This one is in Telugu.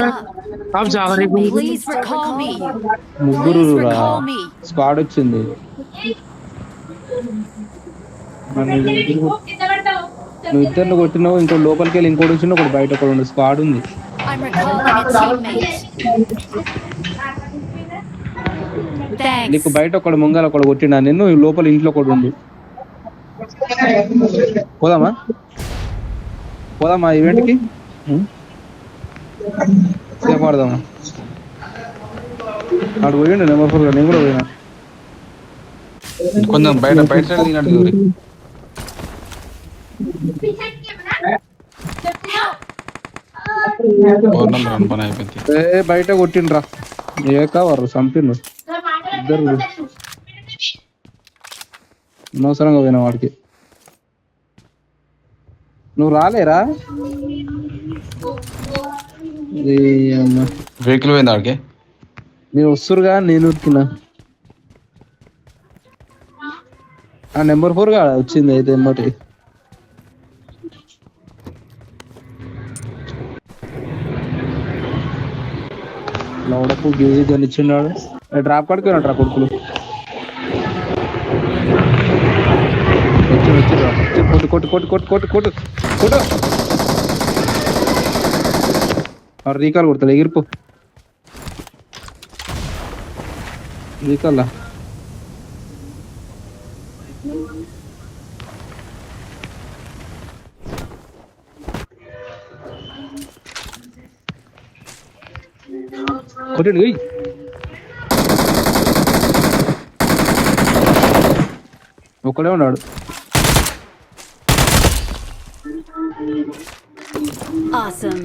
आप जा रहे हो Please recall me. ముగ్గురు Please రా recall me. స్క్వాడ్ వచ్చింది నువ్వు ఇద్దరిని కొట్టినావు ఇంకో లోపలికి వెళ్ళి ఇంకోటి వచ్చిన ఒకటి బయట ఒకటి ఉండే స్క్వాడ్ ఉంది I'm recalling a teammate. నీకు Thanks. బయట ఒకడు ముంగల ఒకడు కొట్టినా నిన్ను లోపల ఇంట్లో ఒకడు ఉండు పోదామా పోదామా ఈవెంట్కి సేపు ఆడదామా ఆడు పోయిండు నెంబర్ 4 నేను కూడా పోయినా కొంచెం బయట బయట సైడ్ తినట్టు చూరి ఫోన్ నెంబర్ వన్ పని అయిపోయింది బయట కొట్టిండ్రా ఏ కావరు చంపిండు ఇద్దరు అనవసరంగా పోయినా వాడికి నువ్వు రాలేరా వెహికల్ పోయింది ఆడికి మీరు వస్తురుగా నేను ఉరికినా ఆ నెంబర్ 4 గా వచ్చింది అయితే ఎమ్మటి లౌడకు గేజీ గన్ ఇచ్చిండాడు డ్రాప్ కాడికి పోయినట్రా కొడుకులు వచ్చి కొట్టు కొట్టు కొట్టు కొట్టు కొట్టు కొట్టు కొట్టు రీకాల్ కొడతా ఎగిరిపో రీకాల్లా కొట్టండి ఒక్కడే ఉన్నాడు Awesome.